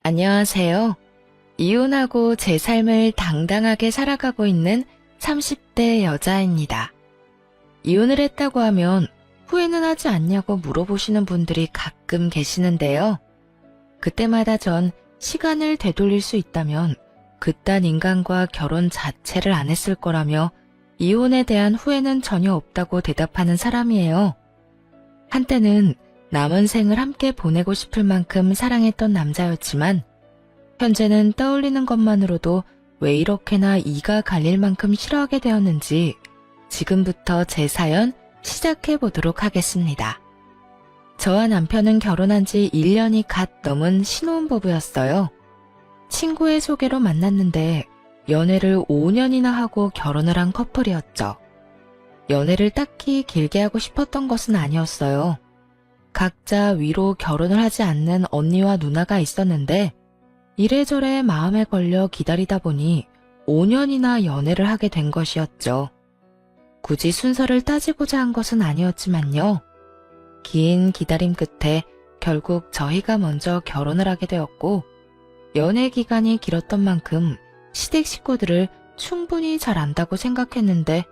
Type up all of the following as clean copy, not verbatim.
안녕하세요. 이혼하고 제 삶을 당당하게 살아가고 있는 30대 여자입니다. 이혼을 했다고 하면 후회는 하지 않냐고 물어보시는 분들이 가끔 계시는데요. 그때마다 전 시간을 되돌릴 수 있다면 그딴 인간과 결혼 자체를 안 했을 거라며 이혼에 대한 후회는 전혀 없다고 대답하는 사람이에요. 한때는 남은 생을 함께 보내고 싶을 만큼 사랑했던 남자였지만 현재는 떠올리는 것만으로도 왜 이렇게나 이가 갈릴 만큼 싫어하게 되었는지 지금부터 제 사연 시작해 보도록 하겠습니다. 저와 남편은 결혼한 지 1년이 갓 넘은 신혼부부였어요. 친구의 소개로 만났는데 연애를 5년이나 하고 결혼을 한 커플이었죠. 연애를 딱히 길게 하고 싶었던 것은 아니었어요. 각자 위로 결혼을 하지 않는 언니와 누나가 있었는데 이래저래 마음에 걸려 기다리다 보니 5년이나 연애를 하게 된 것이었죠. 굳이 순서를 따지고자 한 것은 아니었지만요. 긴 기다림 끝에 결국 저희가 먼저 결혼을 하게 되었고 연애 기간이 길었던 만큼 시댁 식구들을 충분히 잘 안다고 생각했는데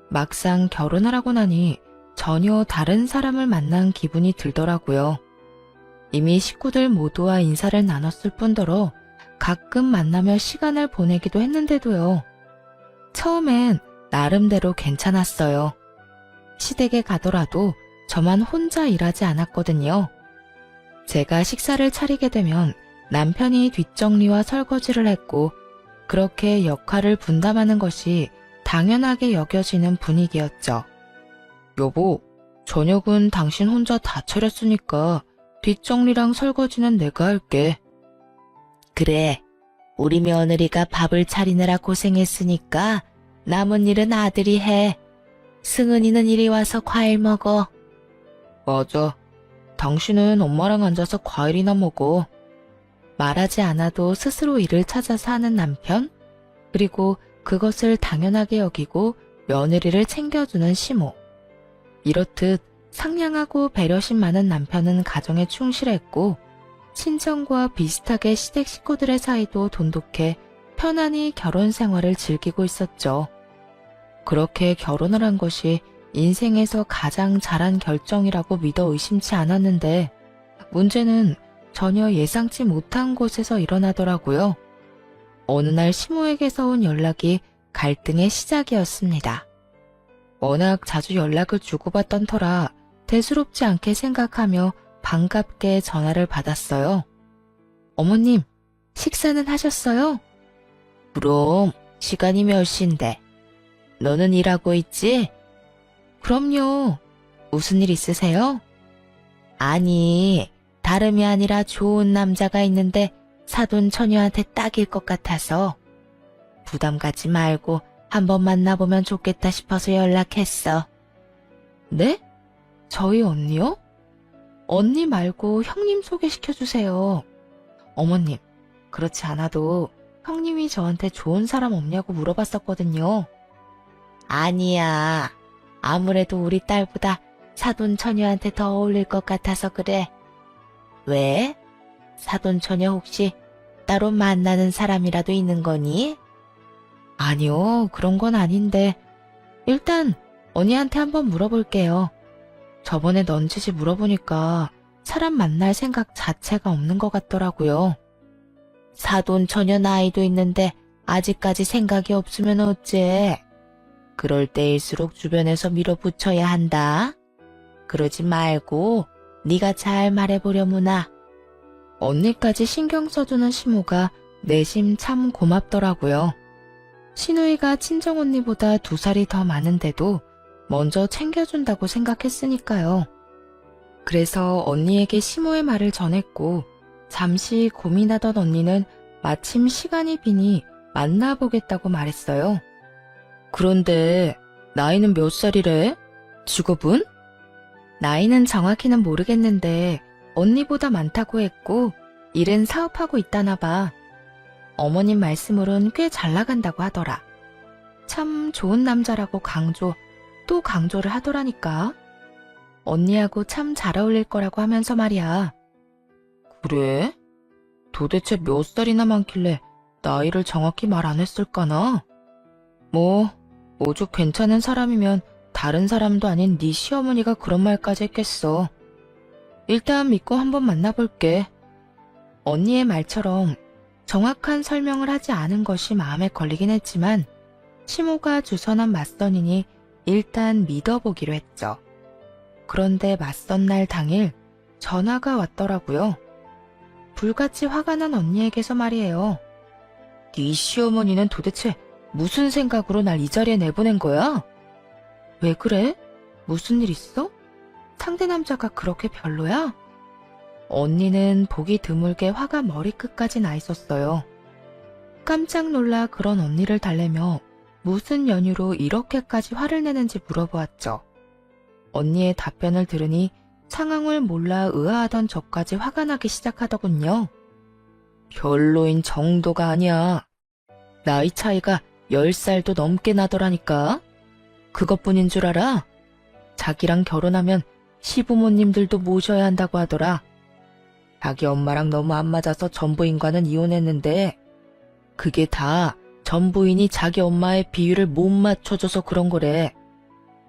막상 결혼을 하고 나니 전혀 다른 사람을 만난 기분이 들더라고요. 이미 식구들 모두와 인사를 나눴을 뿐더러 가끔 만나며 시간을 보내기도 했는데도요. 처음엔 나름대로 괜찮았어요. 시댁에 가더라도 저만 혼자 일하지 않았거든요. 제가 식사를 차리게 되면 남편이 뒷정리와 설거지를 했고 그렇게 역할을 분담하는 것이 당연하게 여겨지는 분위기였죠. 여보, 저녁은 당신 혼자 다 차렸으니까 뒷정리랑 설거지는 내가 할게. 그래, 우리 며느리가 밥을 차리느라 고생했으니까 남은 일은 아들이 해. 승은이는 이리 와서 과일 먹어. 맞아. 당신은 엄마랑 앉아서 과일이나 먹어. 말하지 않아도 스스로 일을 찾아서 하는 남편, 그리고 그것을 당연하게 여기고 며느리를 챙겨주는 시모. 이렇듯 상냥하고 배려심 많은 남편은 가정에 충실했고 친정과 비슷하게 시댁 식구들의 사이도 돈독해 편안히 결혼 생활을 즐기고 있었죠. 그렇게 결혼을 한 것이 인생에서 가장 잘한 결정이라고 믿어 의심치 않았는데 문제는 전혀 예상치 못한 곳에서 일어나더라고요. 어느 날 시모에게서 온 연락이 갈등의 시작이었습니다. 워낙 자주 연락을 주고받던 터라 대수롭지 않게 생각하며 반갑게 전화를 받았어요. 어머님, 식사는 하셨어요? 그럼 시간이 몇 시인데? 너는 일하고 있지? 그럼요. 무슨 일 있으세요? 아니, 다름이 아니라 좋은 남자가 있는데 사돈 처녀한테 딱일 것 같아서 부담 갖지 말고 한번 만나보면 좋겠다 싶어서 연락했어. 네? 저희 언니요? 언니 말고 형님 소개시켜주세요. 어머님, 그렇지 않아도 형님이 저한테 좋은 사람 없냐고 물어봤었거든요. 아니야. 아무래도 우리 딸보다 사돈 처녀한테 더 어울릴 것 같아서 그래. 왜? 사돈 처녀 혹시 따로 만나는 사람이라도 있는 거니? 아니요, 그런 건 아닌데 일단 언니한테 한번 물어볼게요. 저번에 넌지시 물어보니까 사람 만날 생각 자체가 없는 것 같더라고요. 사돈 처녀 나이도 있는데 아직까지 생각이 없으면 어째? 그럴 때일수록 주변에서 밀어붙여야 한다. 그러지 말고 네가 잘 말해보려무나. 언니까지 신경 써주는 시모가 내심 참 고맙더라고요. 시누이가 친정언니보다 2살이 더 많은데도 먼저 챙겨준다고 생각했으니까요. 그래서 언니에게 시모의 말을 전했고 잠시 고민하던 언니는 마침 시간이 비니 만나보겠다고 말했어요. 그런데 나이는 몇 살이래? 직업은? 나이는 정확히는 모르겠는데 언니보다 많다고 했고 일은 사업하고 있다나 봐. 어머님 말씀으론 꽤 잘 나간다고 하더라. 참 좋은 남자라고 또 강조를 하더라니까. 언니하고 참 잘 어울릴 거라고 하면서 말이야. 그래? 도대체 몇 살이나 많길래 나이를 정확히 말 안 했을까나? 뭐, 오죽 괜찮은 사람이면 다른 사람도 아닌 네 시어머니가 그런 말까지 했겠어. 일단 믿고 한번 만나볼게. 언니의 말처럼 정확한 설명을 하지 않은 것이 마음에 걸리긴 했지만 시모가 주선한 맞선이니 일단 믿어보기로 했죠. 그런데 맞선 날 당일 전화가 왔더라고요. 불같이 화가 난 언니에게서 말이에요. 네 시어머니는 도대체 무슨 생각으로 날 이 자리에 내보낸 거야? 왜 그래? 무슨 일 있어? 상대 남자가 그렇게 별로야? 언니는 보기 드물게 화가 머리끝까지 나 있었어요. 깜짝 놀라 그런 언니를 달래며 무슨 연유로 이렇게까지 화를 내는지 물어보았죠. 언니의 답변을 들으니 상황을 몰라 의아하던 저까지 화가 나기 시작하더군요. 별로인 정도가 아니야. 나이 차이가 10살도 넘게 나더라니까. 그것뿐인 줄 알아? 자기랑 결혼하면 시부모님들도 모셔야 한다고 하더라. 자기 엄마랑 너무 안 맞아서 전부인과는 이혼했는데 그게 다 전부인이 자기 엄마의 비위를 못 맞춰줘서 그런 거래.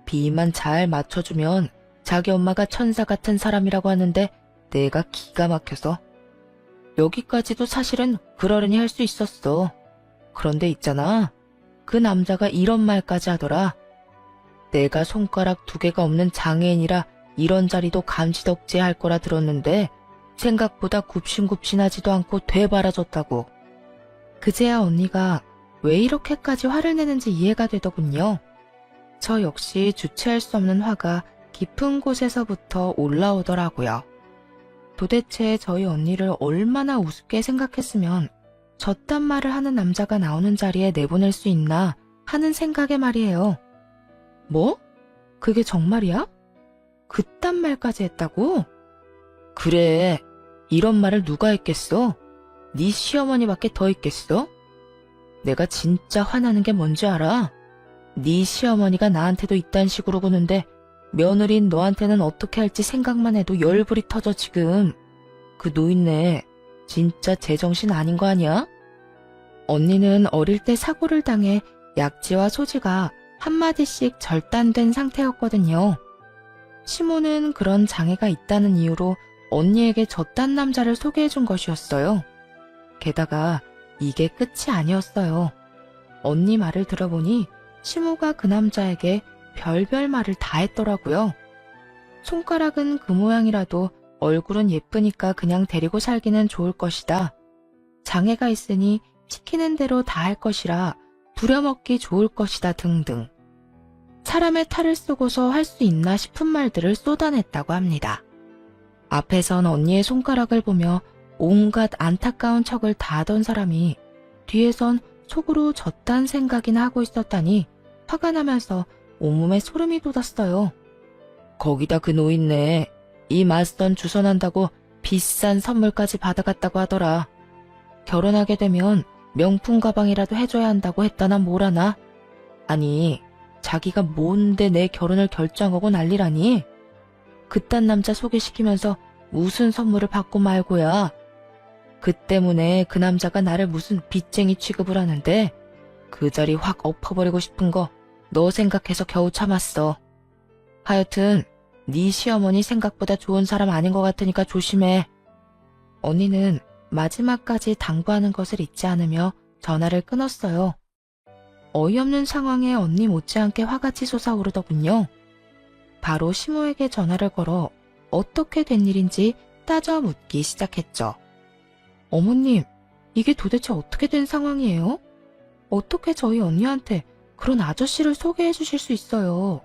비위만 잘 맞춰주면 자기 엄마가 천사 같은 사람이라고 하는데 내가 기가 막혀서. 여기까지도 사실은 그러려니 할 수 있었어. 그런데 있잖아. 그 남자가 이런 말까지 하더라. 내가 손가락 2개가 없는 장애인이라 이런 자리도 감지덕지에 할 거라 들었는데 생각보다 굽신굽신하지도 않고 되바라졌다고. 그제야 언니가 왜 이렇게까지 화를 내는지 이해가 되더군요. 저 역시 주체할 수 없는 화가 깊은 곳에서부터 올라오더라고요. 도대체 저희 언니를 얼마나 우습게 생각했으면 저딴 말을 하는 남자가 나오는 자리에 내보낼 수 있나 하는 생각에 말이에요. 뭐? 그게 정말이야? 그딴 말까지 했다고? 그래, 이런 말을 누가 했겠어? 네 시어머니밖에 더 있겠어? 내가 진짜 화나는 게 뭔지 알아? 네 시어머니가 나한테도 이딴 식으로 구는데 며느리인 너한테는 어떻게 할지 생각만 해도 열불이 터져 지금. 그 노인네 진짜 제정신 아닌 거 아니야? 언니는 어릴 때 사고를 당해 약지와 소지가 한마디씩 절단된 상태였거든요. 시모는 그런 장애가 있다는 이유로 언니에게 저딴 남자를 소개해준 것이었어요. 게다가 이게 끝이 아니었어요. 언니 말을 들어보니 시모가 그 남자에게 별별 말을 다 했더라고요. 손가락은 그 모양이라도 얼굴은 예쁘니까 그냥 데리고 살기는 좋을 것이다. 장애가 있으니 시키는 대로 다 할 것이라 부려먹기 좋을 것이다 등등. 사람의 탈을 쓰고서 할 수 있나 싶은 말들을 쏟아냈다고 합니다. 앞에선 언니의 손가락을 보며 온갖 안타까운 척을 다 하던 사람이 뒤에선 속으로 저딴 생각이나 하고 있었다니 화가 나면서 온몸에 소름이 돋았어요. 거기다 그 노인네 이 맞선 주선한다고 비싼 선물까지 받아갔다고 하더라. 결혼하게 되면 명품 가방이라도 해줘야 한다고 했다나 뭐라나. 아니 자기가 뭔데 내 결혼을 결정하고 난리라니. 그딴 남자 소개시키면서 무슨 선물을 받고 말고야. 그 때문에 그 남자가 나를 무슨 빚쟁이 취급을 하는데 그 자리 확 엎어버리고 싶은 거 너 생각해서 겨우 참았어. 하여튼 네 시어머니 생각보다 좋은 사람 아닌 것 같으니까 조심해. 언니는 마지막까지 당부하는 것을 잊지 않으며 전화를 끊었어요. 어이없는 상황에 언니 못지않게 화가 치솟아오르더군요. 바로 시모에게 전화를 걸어 어떻게 된 일인지 따져 묻기 시작했죠. 어머님, 이게 도대체 어떻게 된 상황이에요? 어떻게 저희 언니한테 그런 아저씨를 소개해 주실 수 있어요?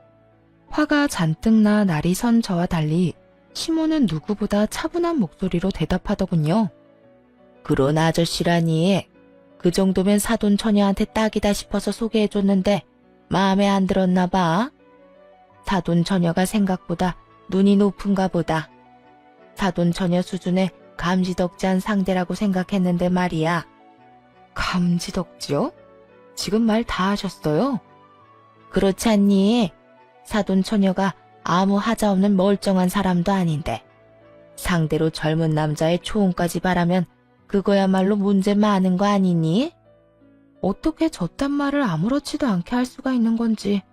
화가 잔뜩 나 날이 선 저와 달리 시모는 누구보다 차분한 목소리로 대답하더군요. 그런 아저씨라니. 그 정도면 사돈 처녀한테 딱이다 싶어서 소개해줬는데 마음에 안 들었나 봐. 사돈 처녀가 생각보다 눈이 높은가 보다. 사돈 처녀 수준의 감지덕지한 상대라고 생각했는데 말이야. 감지덕지요? 지금 말 다 하셨어요? 그렇지 않니? 사돈 처녀가 아무 하자 없는 멀쩡한 사람도 아닌데 상대로 젊은 남자의 초혼까지 바라면 그거야말로 문제 많은 거 아니니? 어떻게 저딴 말을 아무렇지도 않게 할 수가 있는 건지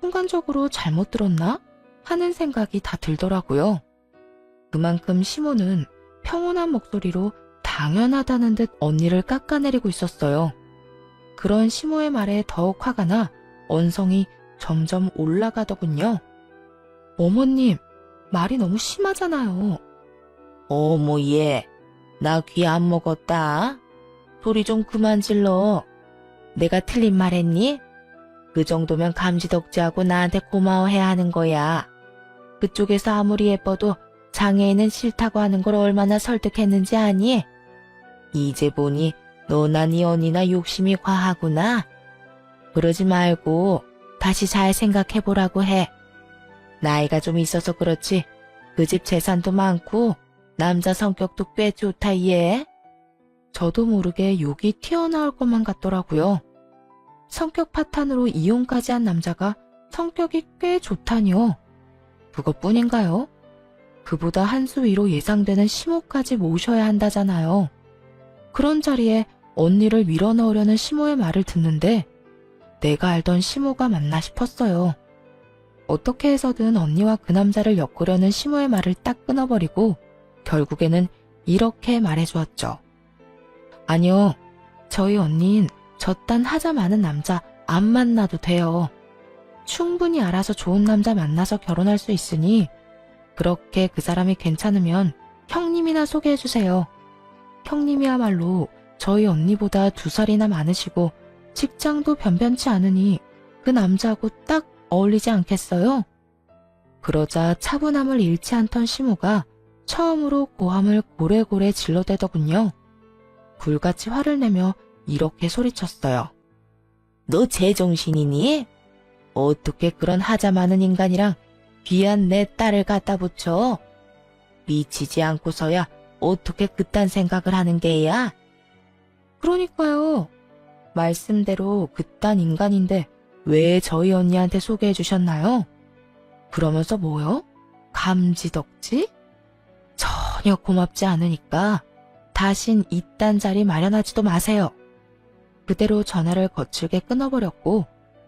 순간적으로 잘못 들었나? 하는 생각이 다 들더라고요. 그만큼 시모는 평온한 목소리로 당연하다는 듯 언니를 깎아내리고 있었어요. 그런 시모의 말에 더욱 화가 나 언성이 점점 올라가더군요. 어머님, 말이 너무 심하잖아요. 어머 얘, 나 귀 안 먹었다. 소리 좀 그만 질러. 내가 틀린 말 했니? 그 정도면 감지덕지하고 나한테 고마워해야 하는 거야. 그쪽에서 아무리 예뻐도 장애인은 싫다고 하는 걸 얼마나 설득했는지 아니? 이제 보니 너나 네 언니나 욕심이 과하구나. 그러지 말고 다시 잘 생각해보라고 해. 나이가 좀 있어서 그렇지 그 집 재산도 많고 남자 성격도 꽤 좋다 얘. 저도 모르게 욕이 튀어나올 것만 같더라고요. 성격 파탄으로 이혼까지 한 남자가 성격이 꽤 좋다니요. 그것뿐인가요? 그보다 한 수 위로 예상되는 시모까지 모셔야 한다잖아요. 그런 자리에 언니를 밀어넣으려는 시모의 말을 듣는데 내가 알던 시모가 맞나 싶었어요. 어떻게 해서든 언니와 그 남자를 엮으려는 시모의 말을 딱 끊어버리고 결국에는 이렇게 말해주었죠. 아니요, 저희 언니는 저딴 하자 많은 남자 안 만나도 돼요. 충분히 알아서 좋은 남자 만나서 결혼할 수 있으니 그렇게 그 사람이 괜찮으면 형님이나 소개해주세요. 형님이야말로 저희 언니보다 2살이나 많으시고 직장도 변변치 않으니 그 남자하고 딱 어울리지 않겠어요? 그러자 차분함을 잃지 않던 시모가 처음으로 고함을 고래고래 질러대더군요. 불같이 화를 내며 이렇게 소리쳤어요. 너 제정신이니? 어떻게 그런 하자 많은 인간이랑 귀한 내 딸을 갖다 붙여? 미치지 않고서야 어떻게 그딴 생각을 하는 게야? 그러니까요. 말씀대로 그딴 인간인데 왜 저희 언니한테 소개해 주셨나요? 그러면서 뭐요? 감지덕지? 전혀 고맙지 않으니까 다신 이딴 자리 마련하지도 마세요. 그대로 전화를 거칠게 끊어버렸고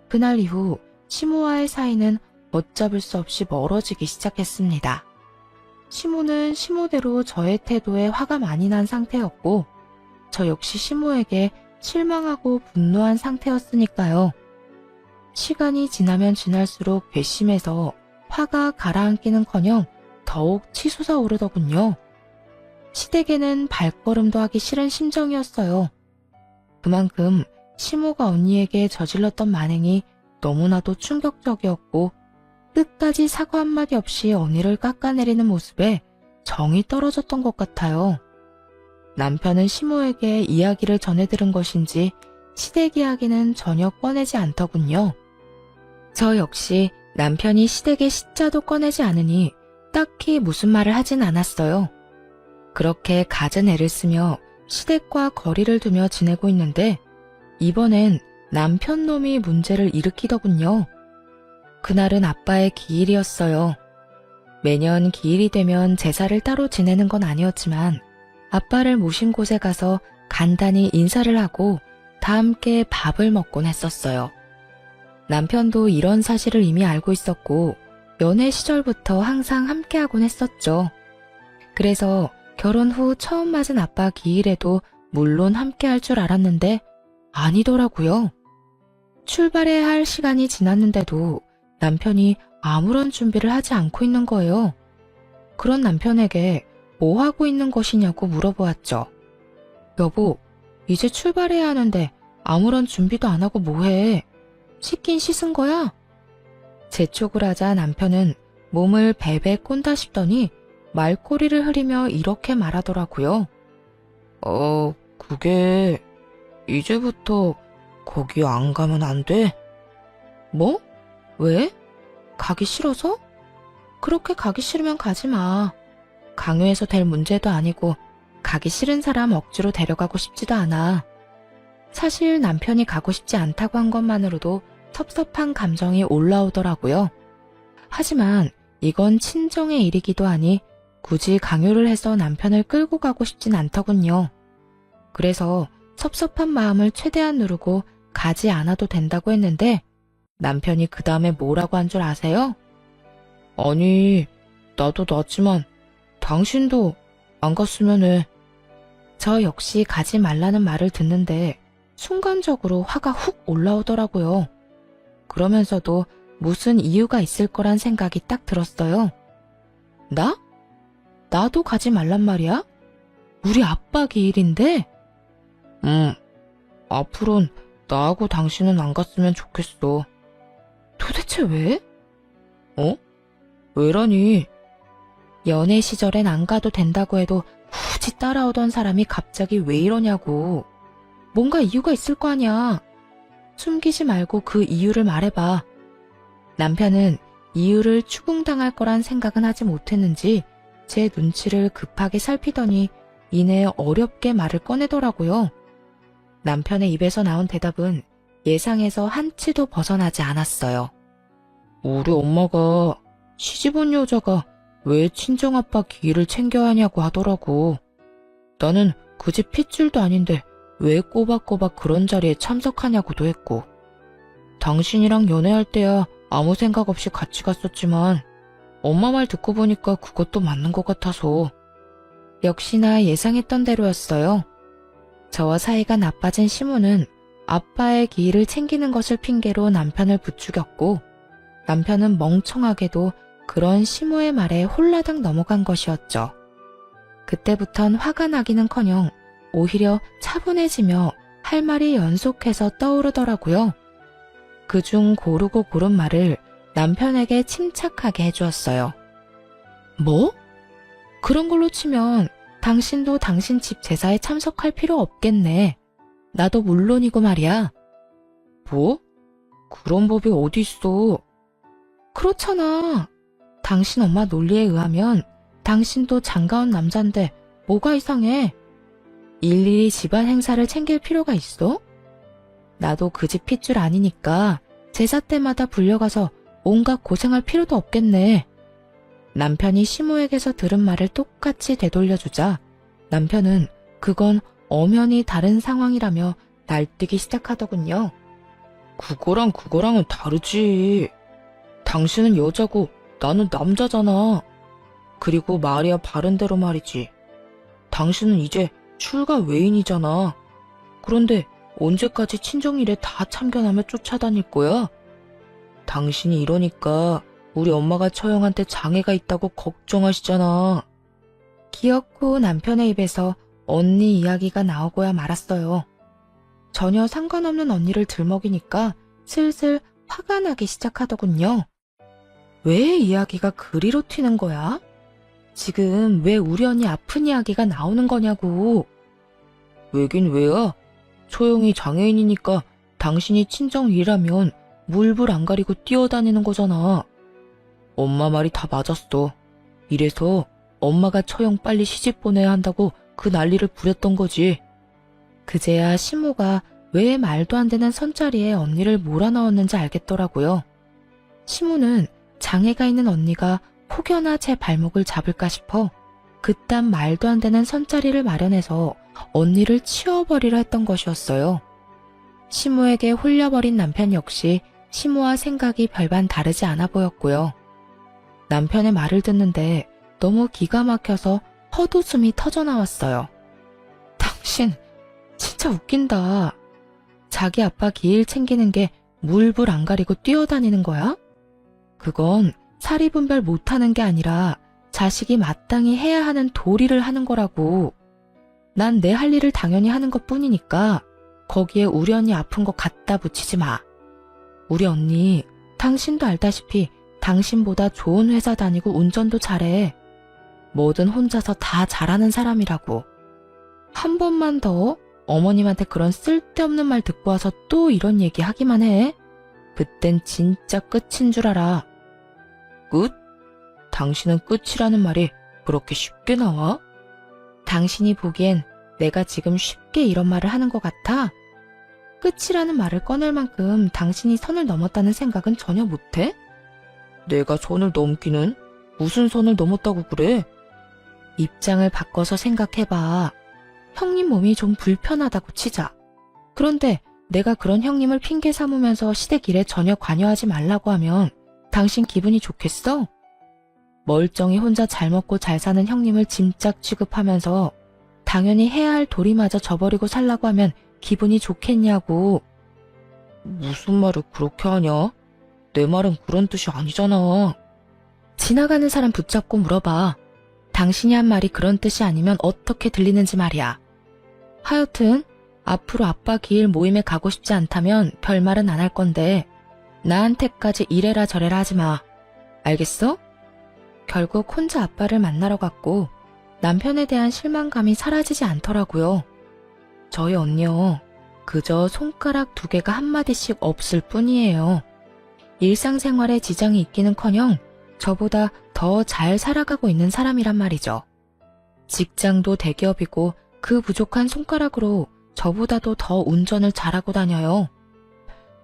그날 이후 시모와의 사이는 걷잡을 수 없이 멀어지기 시작했습니다. 시모는 시모대로 저의 태도에 화가 많이 난 상태였고 저 역시 시모에게 실망하고 분노한 상태였으니까요. 시간이 지나면 지날수록 괘씸해서 화가 가라앉기는커녕 더욱 치솟아 오르더군요. 시댁에는 발걸음도 하기 싫은 심정이었어요. 그만큼 시모가 언니에게 저질렀던 만행이 너무나도 충격적이었고 끝까지 사과 한마디 없이 언니를 깎아내리는 모습에 정이 떨어졌던 것 같아요. 남편은 시모에게 이야기를 전해들은 것인지 시댁 이야기는 전혀 꺼내지 않더군요. 저 역시 남편이 시댁의 시자도 꺼내지 않으니 딱히 무슨 말을 하진 않았어요. 그렇게 갖은 애를 쓰며 시댁과 거리를 두며 지내고 있는데 이번엔 남편 놈이 문제를 일으키더군요. 그날은 아빠의 기일이었어요. 매년 기일이 되면 제사를 따로 지내는 건 아니었지만 아빠를 모신 곳에 가서 간단히 인사를 하고 다 함께 밥을 먹곤 했었어요. 남편도 이런 사실을 이미 알고 있었고 연애 시절부터 항상 함께하곤 했었죠. 그래서 결혼 후 처음 맞은 아빠 기일에도 물론 함께할 줄 알았는데 아니더라고요. 출발해야 할 시간이 지났는데도 남편이 아무런 준비를 하지 않고 있는 거예요. 그런 남편에게 뭐 하고 있는 것이냐고 물어보았죠. 여보, 이제 출발해야 하는데 아무런 준비도 안 하고 뭐해? 씻긴 씻은 거야? 재촉을 하자 남편은 몸을 베베 꼰다 싶더니 말꼬리를 흐리며 이렇게 말하더라고요. 그게 이제부터 거기 안 가면 안 돼? 뭐? 왜? 가기 싫어서? 그렇게 가기 싫으면 가지 마. 강요해서 될 문제도 아니고 가기 싫은 사람 억지로 데려가고 싶지도 않아. 사실 남편이 가고 싶지 않다고 한 것만으로도 섭섭한 감정이 올라오더라고요. 하지만 이건 친정의 일이기도 하니 굳이 강요를 해서 남편을 끌고 가고 싶진 않더군요. 그래서 섭섭한 마음을 최대한 누르고 가지 않아도 된다고 했는데 남편이 그 다음에 뭐라고 한 줄 아세요? 아니, 나도 나지만 당신도 안 갔으면 해. 저 역시 가지 말라는 말을 듣는데 순간적으로 화가 훅 올라오더라고요. 그러면서도 무슨 이유가 있을 거란 생각이 딱 들었어요. 나? 나도 가지 말란 말이야? 우리 아빠 기일인데? 앞으론 나하고 당신은 안 갔으면 좋겠어. 도대체 왜? 왜라니? 연애 시절엔 안 가도 된다고 해도 굳이 따라오던 사람이 갑자기 왜 이러냐고. 뭔가 이유가 있을 거 아니야. 숨기지 말고 그 이유를 말해봐. 남편은 이유를 추궁당할 거란 생각은 하지 못했는지 제 눈치를 급하게 살피더니 이내 어렵게 말을 꺼내더라고요. 남편의 입에서 나온 대답은 예상에서 한치도 벗어나지 않았어요. 우리 엄마가 시집온 여자가 왜 친정아빠 기일을 챙겨야 하냐고 하더라고. 나는 그 집 핏줄도 아닌데 왜 꼬박꼬박 그런 자리에 참석하냐고도 했고. 당신이랑 연애할 때야 아무 생각 없이 같이 갔었지만 엄마 말 듣고 보니까 그것도 맞는 것 같아서. 역시나 예상했던 대로였어요. 저와 사이가 나빠진 시무는 아빠의 기일을 챙기는 것을 핑계로 남편을 부추겼고 남편은 멍청하게도 그런 시무의 말에 홀라당 넘어간 것이었죠. 그때부턴 화가 나기는커녕 오히려 차분해지며 할 말이 연속해서 떠오르더라고요. 그중 고르고 고른 말을 남편에게 침착하게 해주었어요. 뭐? 그런 걸로 치면 당신도 당신 집 제사에 참석할 필요 없겠네. 나도 물론이고 말이야. 뭐? 그런 법이 어디 있어? 그렇잖아. 당신 엄마 논리에 의하면 당신도 장가온 남잔데 뭐가 이상해? 일일이 집안 행사를 챙길 필요가 있어? 나도 그 집 핏줄 아니니까 제사 때마다 불려가서 온갖 고생할 필요도 없겠네. 남편이 시모에게서 들은 말을 똑같이 되돌려주자 남편은 그건 엄연히 다른 상황이라며 날뛰기 시작하더군요. 그거랑은 다르지. 당신은 여자고 나는 남자잖아. 그리고 말이야 바른대로 말이지. 당신은 이제 출가 외인이잖아. 그런데 언제까지 친정일에 다 참견하며 쫓아다닐 거야? 당신이 이러니까 우리 엄마가 처형한테 장애가 있다고 걱정하시잖아. 기어코 남편의 입에서 언니 이야기가 나오고야 말았어요. 전혀 상관없는 언니를 들먹이니까 슬슬 화가 나기 시작하더군요. 왜 이야기가 그리로 튀는 거야? 지금 왜 우리 언니 아픈 이야기가 나오는 거냐고. 왜긴 왜야? 소영이 장애인이니까 당신이 친정일이라면 물불 안 가리고 뛰어다니는 거잖아. 엄마 말이 다 맞았어. 이래서 엄마가 처형 빨리 시집 보내야 한다고 그 난리를 부렸던 거지. 그제야 시모가 왜 말도 안 되는 선자리에 언니를 몰아넣었는지 알겠더라고요. 시모는 장애가 있는 언니가 혹여나 제 발목을 잡을까 싶어 그딴 말도 안 되는 선자리를 마련해서 언니를 치워버리려 했던 것이었어요. 시모에게 홀려버린 남편 역시 시모와 생각이 별반 다르지 않아 보였고요. 남편의 말을 듣는데 너무 기가 막혀서 헛웃음이 터져나왔어요. 당신 진짜 웃긴다. 자기 아빠 기일 챙기는 게 물불 안 가리고 뛰어다니는 거야? 그건 사리 분별 못하는 게 아니라 자식이 마땅히 해야 하는 도리를 하는 거라고. 난 내 할 일을 당연히 하는 것뿐이니까 거기에 우리 언니 아픈 거 갖다 붙이지 마. 우리 언니 당신도 알다시피 당신보다 좋은 회사 다니고 운전도 잘해. 뭐든 혼자서 다 잘하는 사람이라고. 한 번만 더 어머님한테 그런 쓸데없는 말 듣고 와서 또 이런 얘기 하기만 해. 그땐 진짜 끝인 줄 알아. 끝? 당신은 끝이라는 말이 그렇게 쉽게 나와? 당신이 보기엔 내가 지금 쉽게 이런 말을 하는 것 같아? 끝이라는 말을 꺼낼 만큼 당신이 선을 넘었다는 생각은 전혀 못해? 내가 선을 넘기는? 무슨 선을 넘었다고 그래? 입장을 바꿔서 생각해봐. 형님 몸이 좀 불편하다고 치자. 그런데 내가 그런 형님을 핑계 삼으면서 시댁 일에 전혀 관여하지 말라고 하면 당신 기분이 좋겠어? 멀쩡히 혼자 잘 먹고 잘 사는 형님을 짐짝 취급하면서 당연히 해야 할 도리마저 저버리고 살라고 하면 기분이 좋겠냐고. 무슨 말을 그렇게 하냐? 내 말은 그런 뜻이 아니잖아. 지나가는 사람 붙잡고 물어봐. 당신이 한 말이 그런 뜻이 아니면 어떻게 들리는지 말이야. 하여튼 앞으로 아빠 기일 모임에 가고 싶지 않다면 별말은 안 할 건데 나한테까지 이래라 저래라 하지 마. 알겠어? 결국 혼자 아빠를 만나러 갔고 남편에 대한 실망감이 사라지지 않더라고요. 저희 언니요. 그저 손가락 2개가 한마디씩 없을 뿐이에요. 일상생활에 지장이 있기는커녕 저보다 더 잘 살아가고 있는 사람이란 말이죠. 직장도 대기업이고 그 부족한 손가락으로 저보다도 더 운전을 잘하고 다녀요.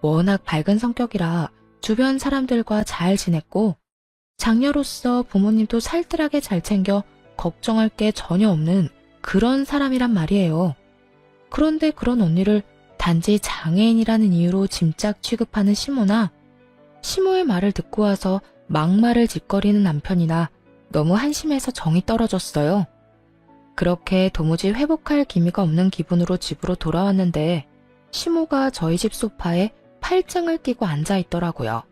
워낙 밝은 성격이라 주변 사람들과 잘 지냈고 장녀로서 부모님도 살뜰하게 잘 챙겨 걱정할 게 전혀 없는 그런 사람이란 말이에요. 그런데 그런 언니를 단지 장애인이라는 이유로 짐짝 취급하는 시모나 시모의 말을 듣고 와서 막말을 짓거리는 남편이나 너무 한심해서 정이 떨어졌어요. 그렇게 도무지 회복할 기미가 없는 기분으로 집으로 돌아왔는데 시모가 저희 집 소파에 팔짱을 끼고 앉아있더라고요.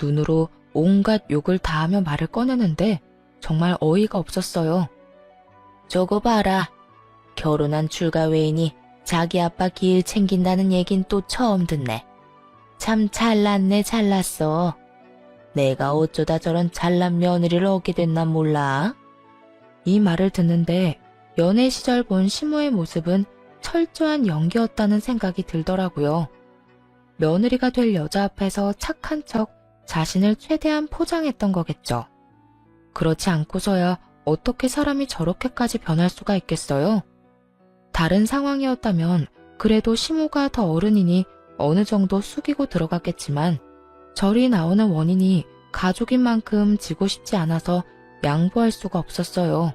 눈으로 온갖 욕을 다하며 말을 꺼내는데 정말 어이가 없었어요. 저거 봐라. 결혼한 출가 외인이 자기 아빠 기일 챙긴다는 얘긴 또 처음 듣네. 참 잘났네 잘났어. 내가 어쩌다 저런 잘난 며느리를 얻게 됐나 몰라. 이 말을 듣는데 연애 시절 본 시모의 모습은 철저한 연기였다는 생각이 들더라고요. 며느리가 될 여자 앞에서 착한 척 자신을 최대한 포장했던 거겠죠. 그렇지 않고서야 어떻게 사람이 저렇게까지 변할 수가 있겠어요? 다른 상황이었다면 그래도 시모가 더 어른이니 어느 정도 숙이고 들어갔겠지만 절이 나오는 원인이 가족인 만큼 지고 싶지 않아서 양보할 수가 없었어요.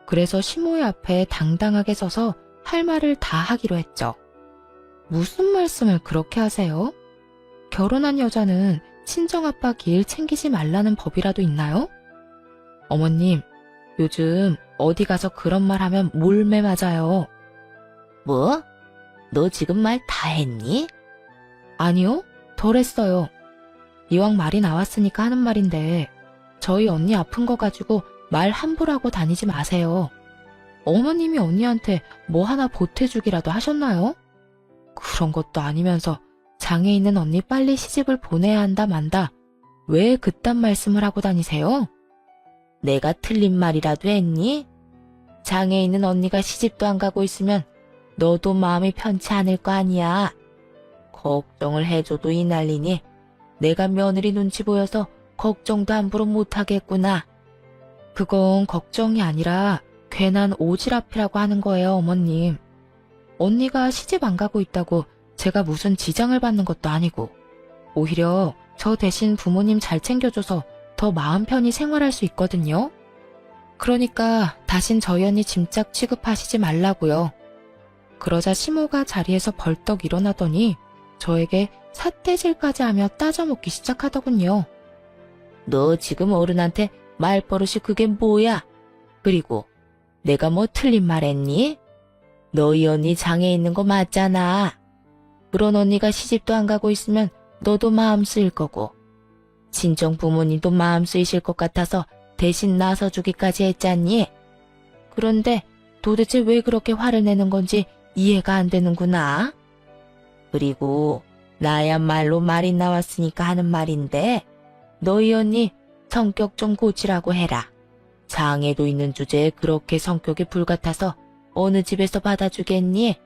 그래서 시모의 앞에 당당하게 서서 할 말을 다 하기로 했죠. 무슨 말씀을 그렇게 하세요? 결혼한 여자는 친정아빠 길 챙기지 말라는 법이라도 있나요? 어머님, 요즘 어디 가서 그런 말 하면 몰매 맞아요. 뭐? 너 지금 말 다 했니? 아니요, 덜 했어요. 이왕 말이 나왔으니까 하는 말인데 저희 언니 아픈 거 가지고 말 함부로 하고 다니지 마세요. 어머님이 언니한테 뭐 하나 보태주기라도 하셨나요? 그런 것도 아니면서 장애 있는 언니 빨리 시집을 보내야 한다 만다. 왜 그딴 말씀을 하고 다니세요? 내가 틀린 말이라도 했니? 장애 있는 언니가 시집도 안 가고 있으면 너도 마음이 편치 않을 거 아니야. 걱정을 해줘도 이 난리니 내가 며느리 눈치 보여서 걱정도 함부로 못하겠구나. 그건 걱정이 아니라 괜한 오지랖이라고 하는 거예요, 어머님. 언니가 시집 안 가고 있다고 제가 무슨 지장을 받는 것도 아니고 오히려 저 대신 부모님 잘 챙겨줘서 더 마음 편히 생활할 수 있거든요. 그러니까 다신 저희 언니 짐짝 취급하시지 말라고요. 그러자 시모가 자리에서 벌떡 일어나더니 저에게 삿대질까지 하며 따져먹기 시작하더군요. 너 지금 어른한테 말버릇이 그게 뭐야? 그리고 내가 뭐 틀린 말 했니? 너희 언니 장애 있는 거 맞잖아. 그런 언니가 시집도 안 가고 있으면 너도 마음 쓰일 거고 친정 부모님도 마음 쓰이실 것 같아서 대신 나서주기까지 했잖니? 그런데 도대체 왜 그렇게 화를 내는 건지 이해가 안 되는구나. 그리고 나야말로 말이 나왔으니까 하는 말인데 너희 언니 성격 좀 고치라고 해라. 장애도 있는 주제에 그렇게 성격이 불같아서 어느 집에서 받아주겠니?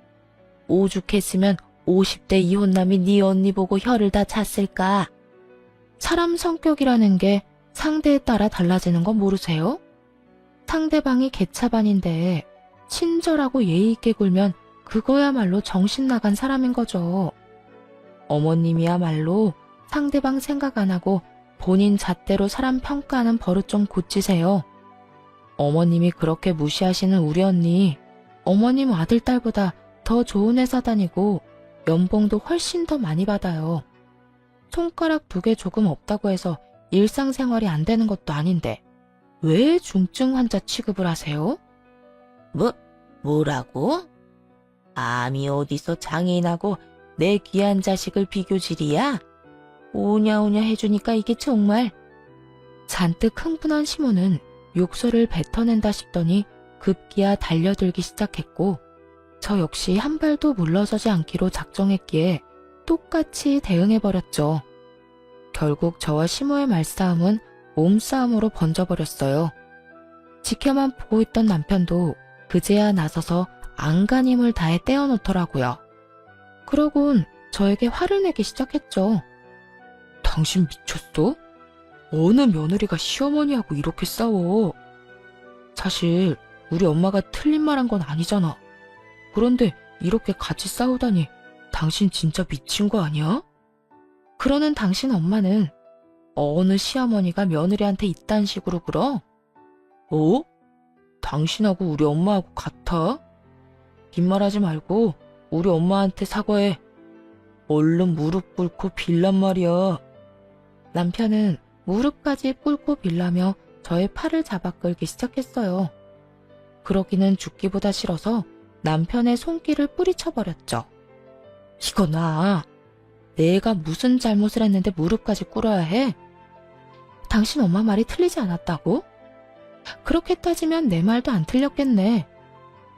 오죽했으면 50대 이혼남이 네 언니 보고 혀를 다 찼을까? 사람 성격이라는 게 상대에 따라 달라지는 거 모르세요? 상대방이 개차반인데 친절하고 예의 있게 굴면 그거야말로 정신 나간 사람인 거죠. 어머님이야말로 상대방 생각 안 하고 본인 잣대로 사람 평가하는 버릇 좀 고치세요. 어머님이 그렇게 무시하시는 우리 언니 어머님 아들, 딸보다 더 좋은 회사 다니고 연봉도 훨씬 더 많이 받아요. 손가락 2개 조금 없다고 해서 일상생활이 안 되는 것도 아닌데 왜 중증 환자 취급을 하세요? 뭐라고? 감히 어디서 장애인하고 내 귀한 자식을 비교질이야? 오냐오냐 해주니까 이게 정말. 잔뜩 흥분한 시모는 욕설을 뱉어낸다 싶더니 급기야 달려들기 시작했고 저 역시 한 발도 물러서지 않기로 작정했기에 똑같이 대응해버렸죠. 결국 저와 시모의 말싸움은 몸싸움으로 번져버렸어요. 지켜만 보고 있던 남편도 그제야 나서서 안간힘을 다해 떼어놓더라고요. 그러곤 저에게 화를 내기 시작했죠. 당신 미쳤어? 어느 며느리가 시어머니하고 이렇게 싸워? 사실 우리 엄마가 틀린 말 한 건 아니잖아. 그런데 이렇게 같이 싸우다니 당신 진짜 미친 거 아니야? 그러는 당신 엄마는 어느 시어머니가 며느리한테 이딴 식으로 굴어? 당신하고 우리 엄마하고 같아? 빈말하지 말고 우리 엄마한테 사과해. 얼른 무릎 꿇고 빌란 말이야. 남편은 무릎까지 꿇고 빌라며 저의 팔을 잡아 끌기 시작했어요. 그러기는 죽기보다 싫어서 남편의 손길을 뿌리쳐버렸죠. 이거 나 내가 무슨 잘못을 했는데 무릎까지 꿇어야 해? 당신 엄마 말이 틀리지 않았다고? 그렇게 따지면 내 말도 안 틀렸겠네.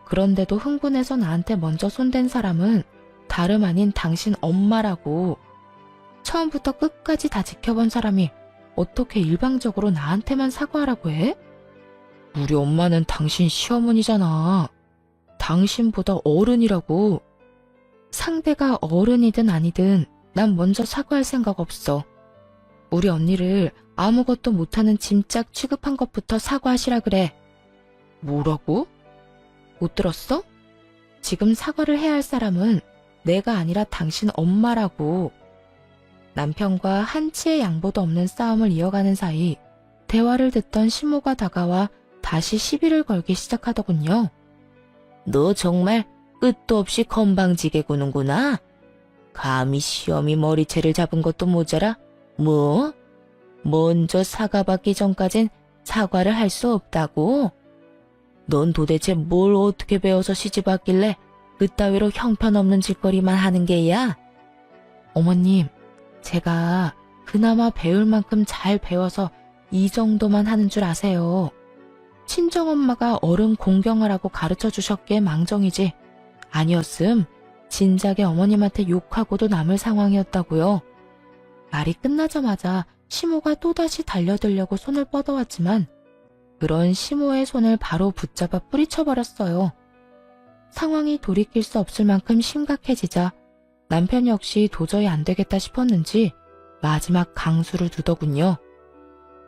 그런데도 흥분해서 나한테 먼저 손댄 사람은 다름 아닌 당신 엄마라고. 처음부터 끝까지 다 지켜본 사람이 어떻게 일방적으로 나한테만 사과하라고 해? 우리 엄마는 당신 시어머니잖아. 당신보다 어른이라고. 상대가 어른이든 아니든 난 먼저 사과할 생각 없어. 우리 언니를 아무것도 못하는 짐짝 취급한 것부터 사과하시라 그래. 뭐라고? 못 들었어? 지금 사과를 해야 할 사람은 내가 아니라 당신 엄마라고. 남편과 한치의 양보도 없는 싸움을 이어가는 사이 대화를 듣던 시모가 다가와 다시 시비를 걸기 시작하더군요. 너 정말 끝도 없이 건방지게 구는구나. 감히 시어미 머리채를 잡은 것도 모자라 뭐? 먼저 사과받기 전까진 사과를 할 수 없다고? 넌 도대체 뭘 어떻게 배워서 시집 왔길래 그따위로 형편없는 짓거리만 하는 게야? 어머님, 제가 그나마 배울 만큼 잘 배워서 이 정도만 하는 줄 아세요. 친정엄마가 어른 공경하라고 가르쳐 주셨기에 망정이지 아니었음 진작에 어머님한테 욕하고도 남을 상황이었다고요. 말이 끝나자마자 시모가 또다시 달려들려고 손을 뻗어왔지만 그런 시모의 손을 바로 붙잡아 뿌리쳐버렸어요. 상황이 돌이킬 수 없을 만큼 심각해지자 남편 역시 도저히 안 되겠다 싶었는지 마지막 강수를 두더군요.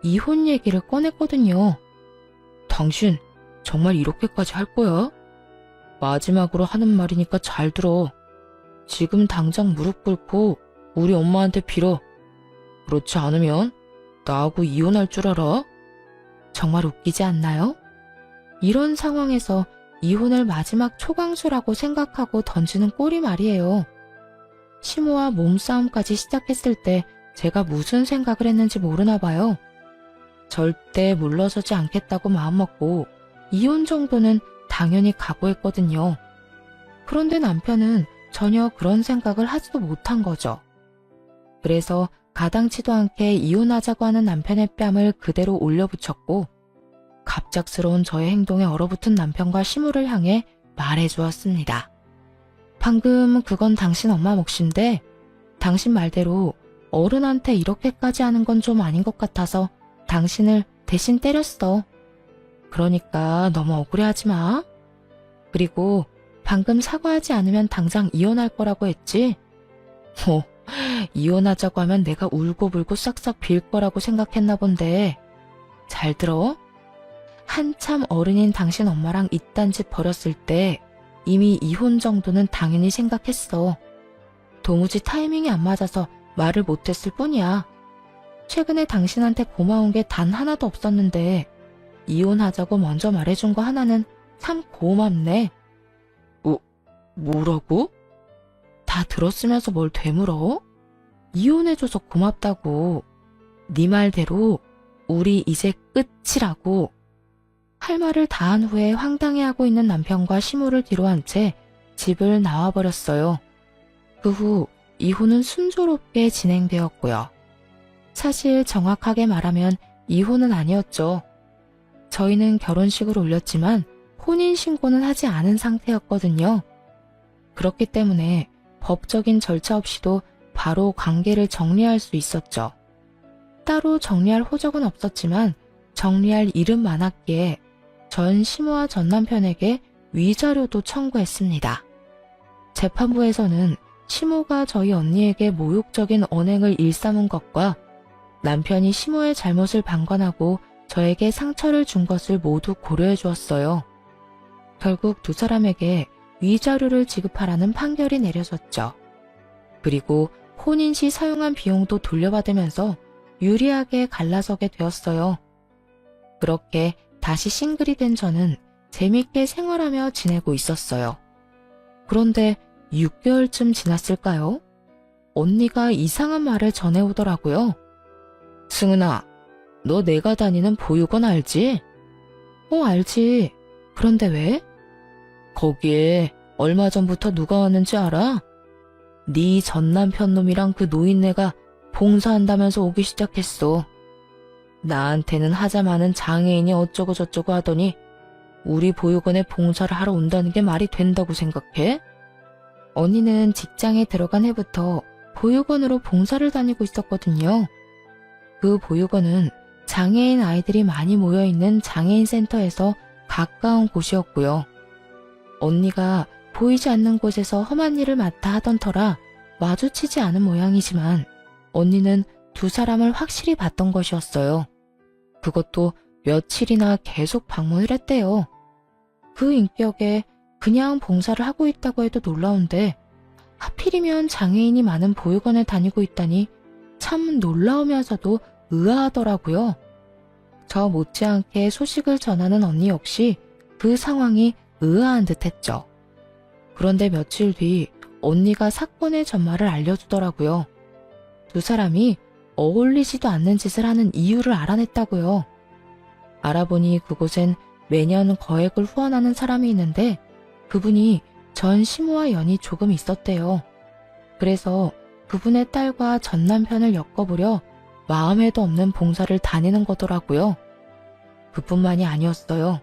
이혼 얘기를 꺼냈거든요. 당신 정말 이렇게까지 할 거야? 마지막으로 하는 말이니까 잘 들어. 지금 당장 무릎 꿇고 우리 엄마한테 빌어. 그렇지 않으면 나하고 이혼할 줄 알아? 정말 웃기지 않나요? 이런 상황에서 이혼을 마지막 초강수라고 생각하고 던지는 꼴이 말이에요. 시모와 몸싸움까지 시작했을 때 제가 무슨 생각을 했는지 모르나 봐요. 절대 물러서지 않겠다고 마음먹고 이혼 정도는 당연히 각오했거든요. 그런데 남편은 전혀 그런 생각을 하지도 못한 거죠. 그래서 가당치도 않게 이혼하자고 하는 남편의 뺨을 그대로 올려붙였고 갑작스러운 저의 행동에 얼어붙은 남편과 시모를 향해 말해주었습니다. 방금 그건 당신 엄마 몫인데 당신 말대로 어른한테 이렇게까지 하는 건 좀 아닌 것 같아서 당신을 대신 때렸어. 그러니까 너무 억울해하지 마. 그리고 방금 사과하지 않으면 당장 이혼할 거라고 했지? 이혼하자고 하면 내가 울고불고 싹싹 빌 거라고 생각했나 본데. 잘 들어. 한참 어른인 당신 엄마랑 이딴 짓 벌였을 때 이미 이혼 정도는 당연히 생각했어. 도무지 타이밍이 안 맞아서 말을 못했을 뿐이야. 최근에 당신한테 고마운 게 단 하나도 없었는데 이혼하자고 먼저 말해준 거 하나는 참 고맙네. 뭐라고? 다 들었으면서 뭘 되물어? 이혼해줘서 고맙다고. 네 말대로 우리 이제 끝이라고. 할 말을 다 한 후에 황당해하고 있는 남편과 시모를 뒤로 한 채 집을 나와버렸어요. 그 후 이혼은 순조롭게 진행되었고요. 사실 정확하게 말하면 이혼은 아니었죠. 저희는 결혼식을 올렸지만 혼인신고는 하지 않은 상태였거든요. 그렇기 때문에 법적인 절차 없이도 바로 관계를 정리할 수 있었죠. 따로 정리할 호적은 없었지만 정리할 일은 많았기에 전 시모와 전 남편에게 위자료도 청구했습니다. 재판부에서는 시모가 저희 언니에게 모욕적인 언행을 일삼은 것과 남편이 시모의 잘못을 방관하고 저에게 상처를 준 것을 모두 고려해 주었어요. 결국 두 사람에게 위자료를 지급하라는 판결이 내려졌죠. 그리고 혼인 시 사용한 비용도 돌려받으면서 유리하게 갈라서게 되었어요. 그렇게 다시 싱글이 된 저는 재밌게 생활하며 지내고 있었어요. 그런데 6개월쯤 지났을까요? 언니가 이상한 말을 전해오더라고요. 승은아, 너 내가 다니는 보육원 알지? 알지. 그런데 왜? 거기에 얼마 전부터 누가 왔는지 알아? 네 전 남편 놈이랑 그 노인네가 봉사한다면서 오기 시작했어. 나한테는 하자마는 장애인이 어쩌고 저쩌고 하더니 우리 보육원에 봉사를 하러 온다는 게 말이 된다고 생각해? 언니는 직장에 들어간 해부터 보육원으로 봉사를 다니고 있었거든요. 그 보육원은 장애인 아이들이 많이 모여있는 장애인 센터에서 가까운 곳이었고요. 언니가 보이지 않는 곳에서 험한 일을 맡아 하던 터라 마주치지 않은 모양이지만 언니는 두 사람을 확실히 봤던 것이었어요. 그것도 며칠이나 계속 방문을 했대요. 그 인격에 그냥 봉사를 하고 있다고 해도 놀라운데 하필이면 장애인이 많은 보육원에 다니고 있다니 참 놀라우면서도 의아하더라고요. 저 못지않게 소식을 전하는 언니 역시 그 상황이 의아한 듯했죠. 그런데 며칠 뒤 언니가 사건의 전말을 알려주더라고요. 두 사람이 어울리지도 않는 짓을 하는 이유를 알아냈다고요. 알아보니 그곳엔 매년 거액을 후원하는 사람이 있는데 그분이 전 시모와 연이 조금 있었대요. 그래서 그분의 딸과 전 남편을 엮어보려 마음에도 없는 봉사를 다니는 거더라고요. 그뿐만이 아니었어요.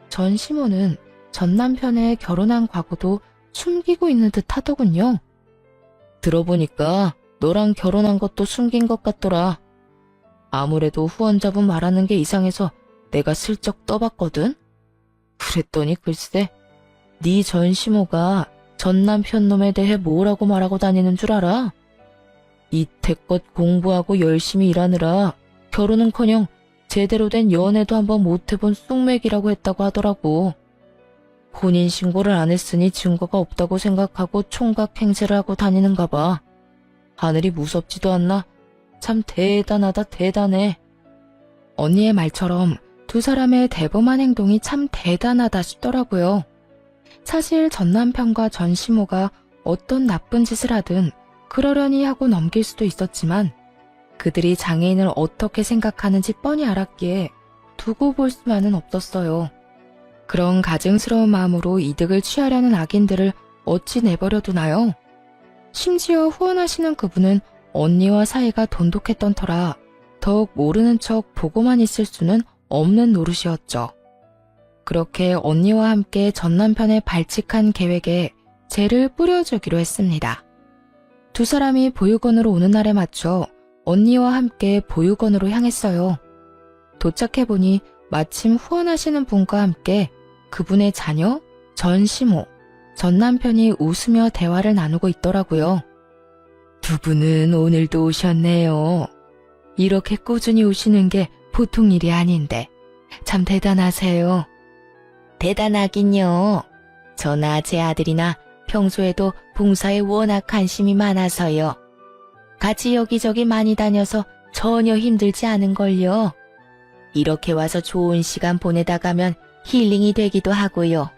전 시모는 전 남편의 결혼한 과거도 숨기고 있는 듯 하더군요. 들어보니까 너랑 결혼한 것도 숨긴 것 같더라. 아무래도 후원자분 말하는 게 이상해서 내가 슬쩍 떠봤거든. 그랬더니 글쎄, 네 전 시모가 전 남편 놈에 대해 뭐라고 말하고 다니는 줄 알아? 이태껏 공부하고 열심히 일하느라 결혼은커녕 제대로 된 연애도 한번 못해본 쑥맥이라고 했다고 하더라고. 혼인신고를 안 했으니 증거가 없다고 생각하고 총각 행세를 하고 다니는가 봐. 하늘이 무섭지도 않나? 참 대단하다, 대단해. 언니의 말처럼 두 사람의 대범한 행동이 참 대단하다 싶더라고요. 사실 전 남편과 전 시모가 어떤 나쁜 짓을 하든 그러려니 하고 넘길 수도 있었지만 그들이 장애인을 어떻게 생각하는지 뻔히 알았기에 두고 볼 수만은 없었어요. 그런 가증스러운 마음으로 이득을 취하려는 악인들을 어찌 내버려 두나요? 심지어 후원하시는 그분은 언니와 사이가 돈독했던 터라 더욱 모르는 척 보고만 있을 수는 없는 노릇이었죠. 그렇게 언니와 함께 전 남편의 발칙한 계획에 재를 뿌려주기로 했습니다. 두 사람이 보육원으로 오는 날에 맞춰 언니와 함께 보육원으로 향했어요. 도착해보니 마침 후원하시는 분과 함께 그분의 자녀, 전 시모, 전 남편이 웃으며 대화를 나누고 있더라고요. 두 분은 오늘도 오셨네요. 이렇게 꾸준히 오시는 게 보통 일이 아닌데 참 대단하세요. 대단하긴요. 저나 제 아들이나 평소에도 봉사에 워낙 관심이 많아서요. 같이 여기저기 많이 다녀서 전혀 힘들지 않은걸요. 이렇게 와서 좋은 시간 보내다 가면 힐링이 되기도 하고요.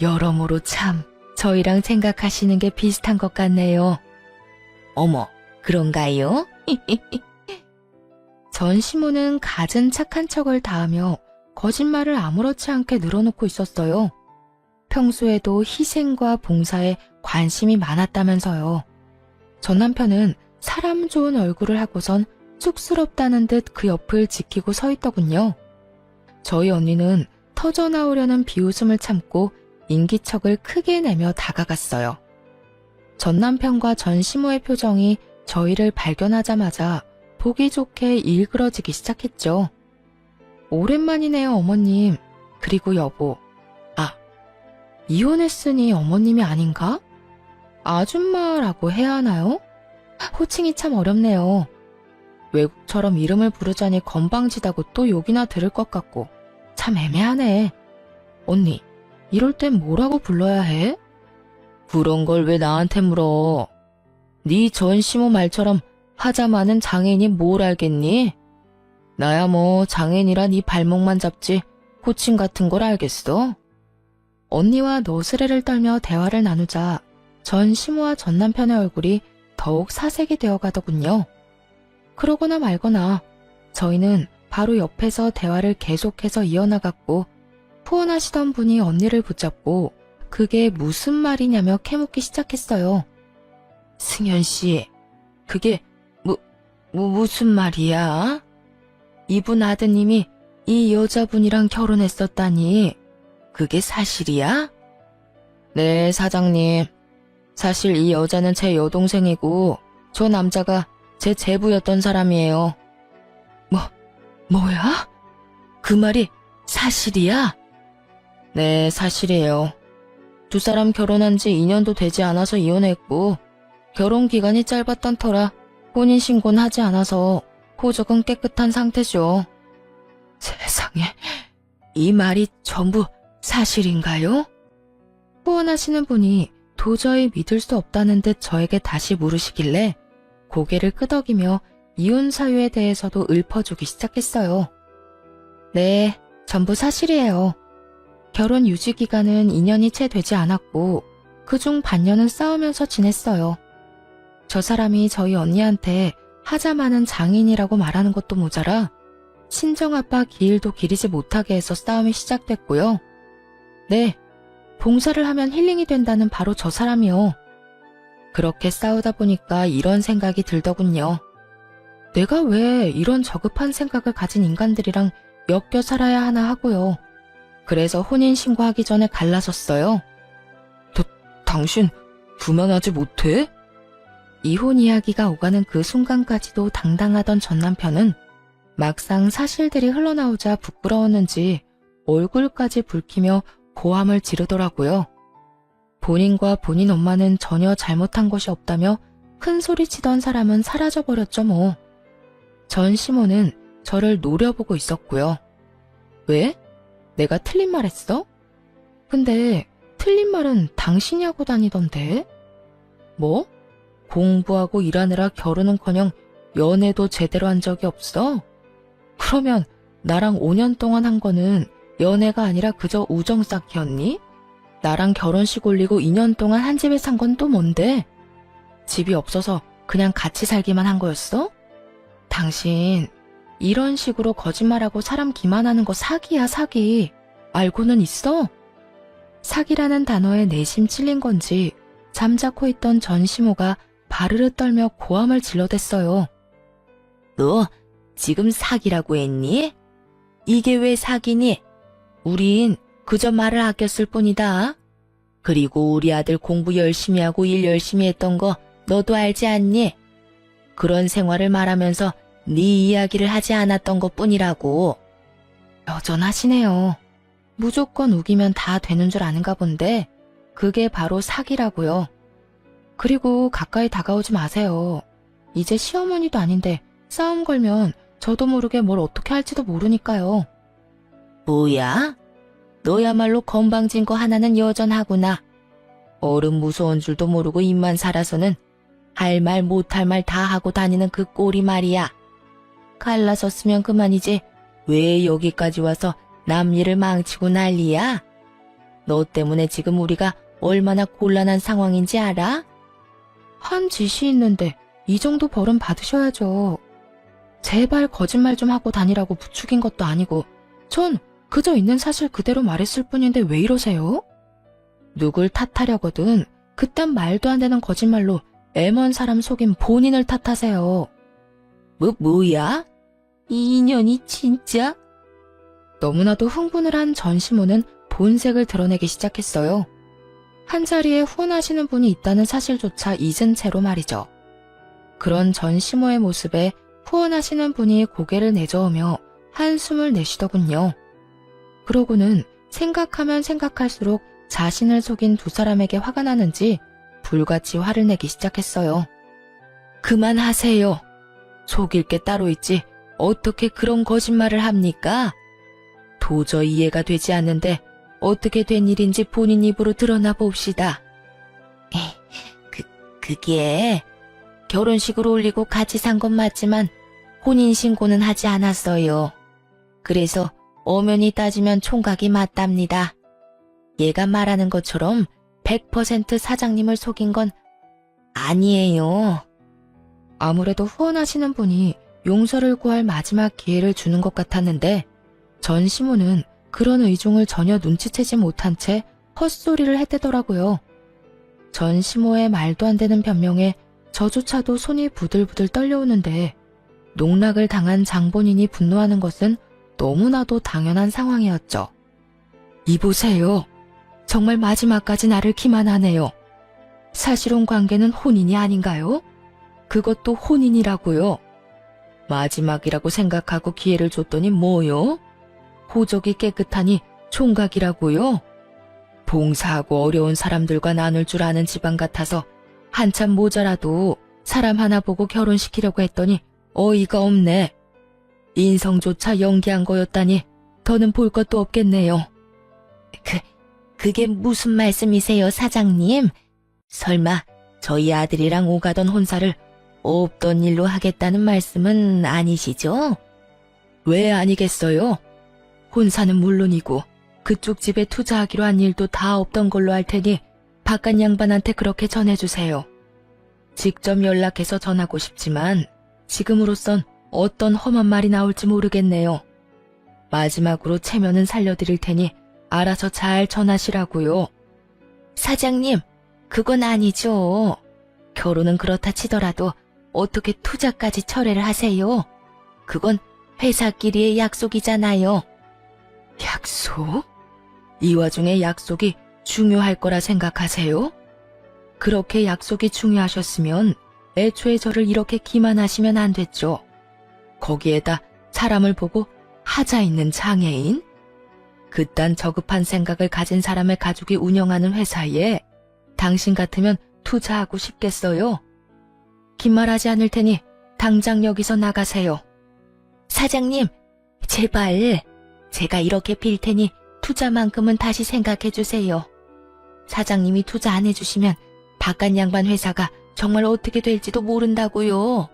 여러모로 참 저희랑 생각하시는 게 비슷한 것 같네요. 어머, 그런가요? 전시모는 갖은 착한 척을 다하며 거짓말을 아무렇지 않게 늘어놓고 있었어요. 평소에도 희생과 봉사에 관심이 많았다면서요. 전 남편은 사람 좋은 얼굴을 하고선 쑥스럽다는 듯 그 옆을 지키고 서 있더군요. 저희 언니는 터져나오려는 비웃음을 참고 인기척을 크게 내며 다가갔어요. 전 남편과 전 시모의 표정이 저희를 발견하자마자 보기 좋게 일그러지기 시작했죠. 오랜만이네요, 어머님. 그리고 여보. 아, 이혼했으니 어머님이 아닌가? 아줌마라고 해야 하나요? 호칭이 참 어렵네요. 외국처럼 이름을 부르자니 건방지다고 또 욕이나 들을 것 같고 참 애매하네. 언니, 이럴 땐 뭐라고 불러야 해? 그런 걸 왜 나한테 물어? 네 전 시모 말처럼 하자 많은 장애인이 뭘 알겠니? 나야 뭐 장애인이라 네 발목만 잡지 호칭 같은 걸 알겠어? 언니와 너스레를 떨며 대화를 나누자 전 시모와 전 남편의 얼굴이 더욱 사색이 되어 가더군요. 그러거나 말거나 저희는 바로 옆에서 대화를 계속해서 이어나갔고 후원하시던 분이 언니를 붙잡고 그게 무슨 말이냐며 캐묻기 시작했어요. 승현 씨, 그게 무슨 말이야? 이분 아드님이 이 여자분이랑 결혼했었다니 그게 사실이야? 네, 사장님. 사실 이 여자는 제 여동생이고 저 남자가 제 제부였던 사람이에요. 뭐야? 그 말이 사실이야? 네, 사실이에요. 두 사람 결혼한 지 2년도 되지 않아서 이혼했고 결혼 기간이 짧았던 터라 혼인신고는 하지 않아서 호적은 깨끗한 상태죠. 세상에, 이 말이 전부 사실인가요? 후원하시는 분이 도저히 믿을 수 없다는 듯 저에게 다시 물으시길래 고개를 끄덕이며 이혼 사유에 대해서도 읊어주기 시작했어요. 네, 전부 사실이에요. 결혼 유지 기간은 2년이 채 되지 않았고 그중 반년은 싸우면서 지냈어요. 저 사람이 저희 언니한테 하자 많은 장인이라고 말하는 것도 모자라 친정아빠 기일도 기리지 못하게 해서 싸움이 시작됐고요. 네, 봉사를 하면 힐링이 된다는 바로 저 사람이요. 그렇게 싸우다 보니까 이런 생각이 들더군요. 내가 왜 이런 저급한 생각을 가진 인간들이랑 엮여 살아야 하나 하고요. 그래서 혼인신고하기 전에 갈라섰어요. 당신 그만하지 못해? 이혼 이야기가 오가는 그 순간까지도 당당하던 전 남편은 막상 사실들이 흘러나오자 부끄러웠는지 얼굴까지 붉히며 고함을 지르더라고요. 본인과 본인 엄마는 전혀 잘못한 것이 없다며 큰 소리치던 사람은 사라져버렸죠 뭐. 전 시모는 저를 노려보고 있었고요. 왜? 내가 틀린 말 했어? 근데 틀린 말은 당신이 하고 다니던데? 뭐? 공부하고 일하느라 결혼은커녕 연애도 제대로 한 적이 없어? 그러면 나랑 5년 동안 한 거는 연애가 아니라 그저 우정 쌓기였니? 나랑 결혼식 올리고 2년 동안 한 집에 산 건 또 뭔데? 집이 없어서 그냥 같이 살기만 한 거였어? 당신 이런 식으로 거짓말하고 사람 기만하는 거 사기야, 사기. 알고는 있어? 사기라는 단어에 내심 찔린 건지 잠자코 있던 전시모가 바르르 떨며 고함을 질러댔어요. 너 지금 사기라고 했니? 이게 왜 사기니? 우린 그저 말을 아꼈을 뿐이다. 그리고 우리 아들 공부 열심히 하고 일 열심히 했던 거 너도 알지 않니? 그런 생활을 말하면서 네 이야기를 하지 않았던 것뿐이라고. 여전하시네요. 무조건 우기면 다 되는 줄 아는가 본데 그게 바로 사기라고요. 그리고 가까이 다가오지 마세요. 이제 시어머니도 아닌데 싸움 걸면 저도 모르게 뭘 어떻게 할지도 모르니까요. 뭐야? 너야말로 건방진 거 하나는 여전하구나. 어른 무서운 줄도 모르고 입만 살아서는 할 말 못할 말 다 하고 다니는 그 꼴이 말이야. 갈라섰으면 그만이지 왜 여기까지 와서 남 일을 망치고 난리야? 너 때문에 지금 우리가 얼마나 곤란한 상황인지 알아? 한 짓이 있는데 이 정도 벌은 받으셔야죠. 제발 거짓말 좀 하고 다니라고 부추긴 것도 아니고 전 그저 있는 사실 그대로 말했을 뿐인데 왜 이러세요? 누굴 탓하려거든 그딴 말도 안 되는 거짓말로 애먼 사람 속인 본인을 탓하세요. 뭐야? 이 인연이 진짜? 너무나도 흥분을 한 전시모는 본색을 드러내기 시작했어요. 한자리에 후원하시는 분이 있다는 사실조차 잊은 채로 말이죠. 그런 전시모의 모습에 후원하시는 분이 고개를 내저으며 한숨을 내쉬더군요. 그러고는 생각하면 생각할수록 자신을 속인 두 사람에게 화가 나는지 불같이 화를 내기 시작했어요. 그만하세요. 속일 게 따로 있지 어떻게 그런 거짓말을 합니까? 도저히 이해가 되지 않는데 어떻게 된 일인지 본인 입으로 드러나 봅시다. 그게 결혼식을 올리고 같이 산 건 맞지만 혼인신고는 하지 않았어요. 그래서 엄연히 따지면 총각이 맞답니다. 얘가 말하는 것처럼 100% 사장님을 속인 건 아니에요. 아무래도 후원하시는 분이 용서를 구할 마지막 기회를 주는 것 같았는데 전시모는 그런 의중을 전혀 눈치채지 못한 채 헛소리를 했대더라고요. 전시모의 말도 안 되는 변명에 저조차도 손이 부들부들 떨려오는데 농락을 당한 장본인이 분노하는 것은 너무나도 당연한 상황이었죠. 이보세요. 정말 마지막까지 나를 기만하네요. 사실혼 관계는 혼인이 아닌가요? 그것도 혼인이라고요. 마지막이라고 생각하고 기회를 줬더니 뭐요? 호적이 깨끗하니 총각이라고요? 봉사하고 어려운 사람들과 나눌 줄 아는 집안 같아서 한참 모자라도 사람 하나 보고 결혼시키려고 했더니 어이가 없네. 인성조차 연기한 거였다니 더는 볼 것도 없겠네요. 그게 무슨 말씀이세요, 사장님? 설마 저희 아들이랑 오가던 혼사를 없던 일로 하겠다는 말씀은 아니시죠? 왜 아니겠어요? 혼사는 물론이고 그쪽 집에 투자하기로 한 일도 다 없던 걸로 알 테니 바깥 양반한테 그렇게 전해주세요. 직접 연락해서 전하고 싶지만 지금으로선 어떤 험한 말이 나올지 모르겠네요. 마지막으로 체면은 살려드릴 테니 알아서 잘 전하시라고요. 사장님, 그건 아니죠. 결혼은 그렇다 치더라도 어떻게 투자까지 철회를 하세요? 그건 회사끼리의 약속이잖아요. 약속? 이 와중에 약속이 중요할 거라 생각하세요? 그렇게 약속이 중요하셨으면 애초에 저를 이렇게 기만하시면 안 됐죠. 거기에다 사람을 보고 하자 있는 장애인? 그딴 저급한 생각을 가진 사람의 가족이 운영하는 회사에 당신 같으면 투자하고 싶겠어요? 긴 말하지 않을 테니 당장 여기서 나가세요. 사장님, 제발 제가 이렇게 빌 테니 투자만큼은 다시 생각해 주세요. 사장님이 투자 안 해주시면 바깥 양반 회사가 정말 어떻게 될지도 모른다고요.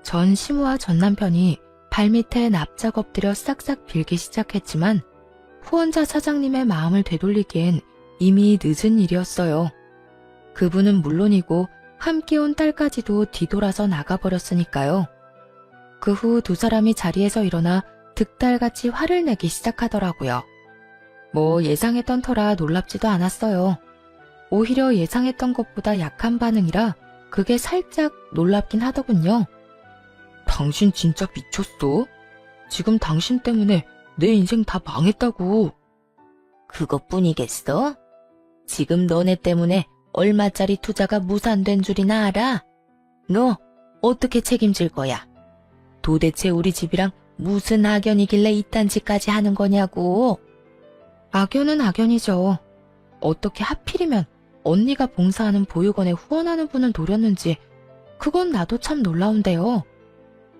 전시모와 전남편이 발밑에 납작 엎드려 싹싹 빌기 시작했지만 후원자 사장님의 마음을 되돌리기엔 이미 늦은 일이었어요. 그분은 물론이고 함께 온 딸까지도 뒤돌아서 나가버렸으니까요. 그 후 두 사람이 자리에서 일어나 득달같이 화를 내기 시작하더라고요. 뭐 예상했던 터라 놀랍지도 않았어요. 오히려 예상했던 것보다 약한 반응이라 그게 살짝 놀랍긴 하더군요. 당신 진짜 미쳤어? 지금 당신 때문에 내 인생 다 망했다고. 그것뿐이겠어? 지금 너네 때문에 얼마짜리 투자가 무산된 줄이나 알아? 너 어떻게 책임질 거야? 도대체 우리 집이랑 무슨 악연이길래 이딴 짓까지 하는 거냐고. 악연은 악연이죠. 어떻게 하필이면 언니가 봉사하는 보육원에 후원하는 분을 노렸는지 그건 나도 참 놀라운데요.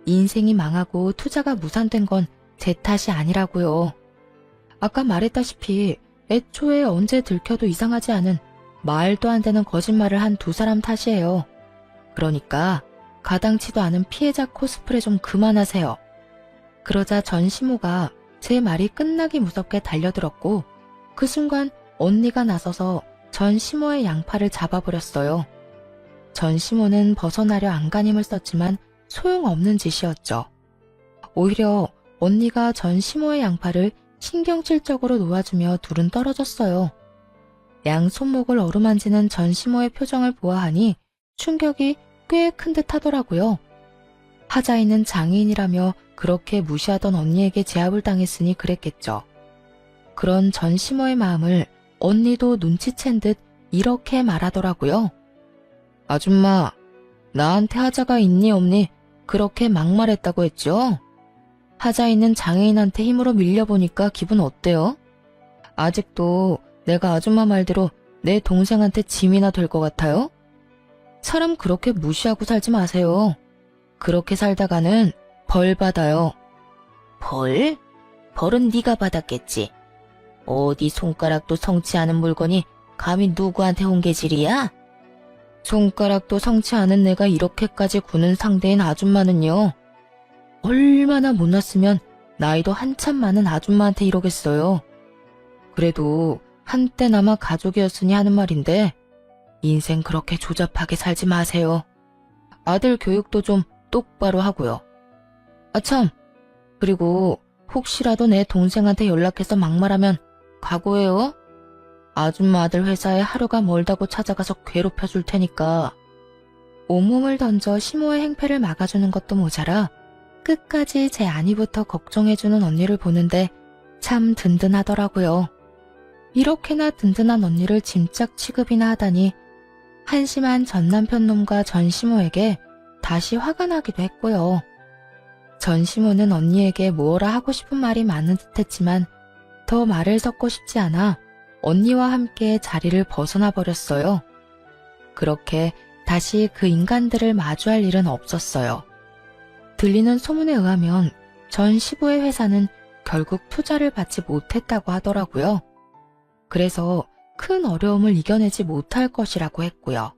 인생이 망하고 투자가 무산된 건 제 탓이 아니라고요. 아까 말했다시피 애초에 언제 들켜도 이상하지 않은 말도 안 되는 거짓말을 한 두 사람 탓이에요. 그러니까 가당치도 않은 피해자 코스프레 좀 그만하세요. 그러자 전시모가 제 말이 끝나기 무섭게 달려들었고 그 순간 언니가 나서서 전 시모의 양팔을 잡아버렸어요. 전 시모는 벗어나려 안간힘을 썼지만 소용없는 짓이었죠. 오히려 언니가 전 시모의 양팔을 신경질적으로 놓아주며 둘은 떨어졌어요. 양 손목을 어루만지는 전 시모의 표정을 보아하니 충격이 꽤 큰 듯 하더라고요. 하자이는 장애인이라며 그렇게 무시하던 언니에게 제압을 당했으니 그랬겠죠. 그런 전 시모의 마음을 언니도 눈치챈 듯 이렇게 말하더라고요. 아줌마, 나한테 하자가 있니 없니 그렇게 막말했다고 했죠? 하자이는 장애인한테 힘으로 밀려보니까 기분 어때요? 아직도 내가 아줌마 말대로 내 동생한테 짐이나 될 것 같아요? 사람 그렇게 무시하고 살지 마세요. 그렇게 살다가는 벌 받아요. 벌? 벌은 네가 받았겠지. 어디 손가락도 성치 않은 물건이 감히 누구한테 홍계질이야? 손가락도 성치 않은 내가 이렇게까지 구는 상대인 아줌마는요. 얼마나 못났으면 나이도 한참 많은 아줌마한테 이러겠어요. 그래도 한때나마 가족이었으니 하는 말인데 인생 그렇게 조잡하게 살지 마세요. 아들 교육도 좀 똑바로 하고요. 아참, 그리고 혹시라도 내 동생한테 연락해서 막말하면 각오해요. 아줌마 아들 회사에 하루가 멀다고 찾아가서 괴롭혀줄 테니까. 온몸을 던져 시모의 행패를 막아주는 것도 모자라 끝까지 제 안위부터 걱정해주는 언니를 보는데 참 든든하더라고요. 이렇게나 든든한 언니를 짐짝 취급이나 하다니 한심한 전 남편 놈과 전 시모에게 다시 화가 나기도 했고요. 전 시모는 언니에게 뭐라 하고 싶은 말이 많은 듯 했지만 더 말을 섞고 싶지 않아 언니와 함께 자리를 벗어나 버렸어요. 그렇게 다시 그 인간들을 마주할 일은 없었어요. 들리는 소문에 의하면 전 시부의 회사는 결국 투자를 받지 못했다고 하더라고요. 그래서 큰 어려움을 이겨내지 못할 것이라고 했고요.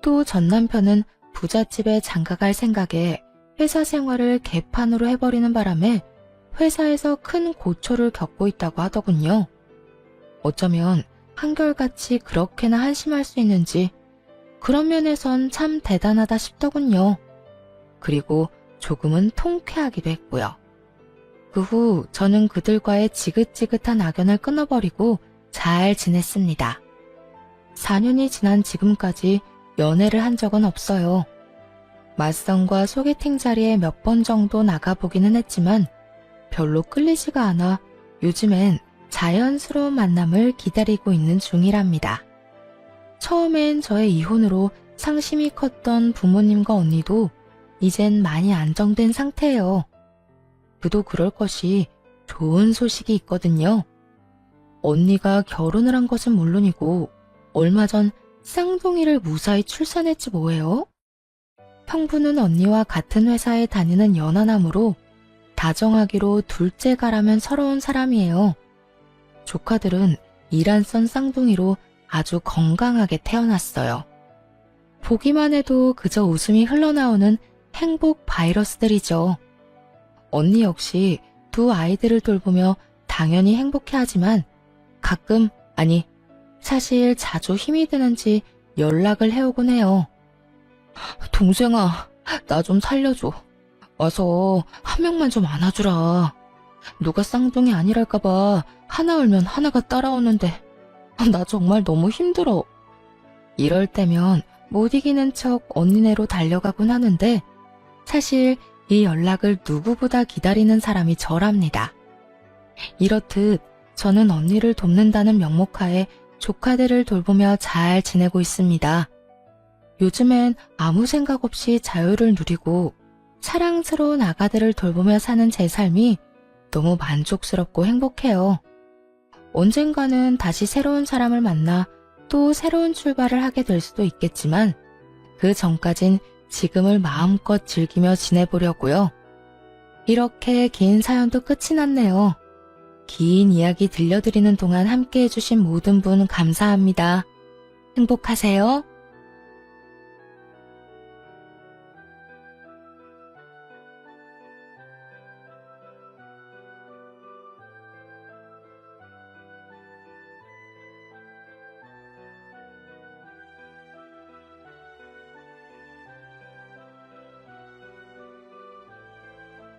또 전 남편은 부잣집에 장가갈 생각에 회사 생활을 개판으로 해버리는 바람에 회사에서 큰 고초를 겪고 있다고 하더군요. 어쩌면 한결같이 그렇게나 한심할 수 있는지 그런 면에선 참 대단하다 싶더군요. 그리고 조금은 통쾌하기도 했고요. 그 후 저는 그들과의 지긋지긋한 악연을 끊어버리고 잘 지냈습니다. 4년이 지난 지금까지 연애를 한 적은 없어요. 맞선과 소개팅 자리에 몇 번 정도 나가보기는 했지만 별로 끌리지가 않아 요즘엔 자연스러운 만남을 기다리고 있는 중이랍니다. 처음엔 저의 이혼으로 상심이 컸던 부모님과 언니도 이젠 많이 안정된 상태예요. 그도 그럴 것이 좋은 소식이 있거든요. 언니가 결혼을 한 것은 물론이고 얼마 전 쌍둥이를 무사히 출산했지 뭐예요? 형부는 언니와 같은 회사에 다니는 연하남으로 다정하기로 둘째가라면 서러운 사람이에요. 조카들은 이란선 쌍둥이로 아주 건강하게 태어났어요. 보기만 해도 그저 웃음이 흘러나오는 행복 바이러스들이죠. 언니 역시 두 아이들을 돌보며 당연히 행복해하지만 가끔, 아니 사실 자주 힘이 드는지 연락을 해오곤 해요. 동생아, 나 좀 살려줘. 와서 한 명만 좀 안아주라. 누가 쌍둥이 아니랄까봐 하나 울면 하나가 따라오는데 나 정말 너무 힘들어. 이럴 때면 못 이기는 척 언니네로 달려가곤 하는데 사실 이 연락을 누구보다 기다리는 사람이 저랍니다. 이렇듯 저는 언니를 돕는다는 명목하에 조카들을 돌보며 잘 지내고 있습니다. 요즘엔 아무 생각 없이 자유를 누리고 사랑스러운 아가들을 돌보며 사는 제 삶이 너무 만족스럽고 행복해요. 언젠가는 다시 새로운 사람을 만나 또 새로운 출발을 하게 될 수도 있겠지만 그 전까진 지금을 마음껏 즐기며 지내보려고요. 이렇게 긴 사연도 끝이 났네요. 긴 이야기 들려드리는 동안 함께 해주신 모든 분 감사합니다. 행복하세요.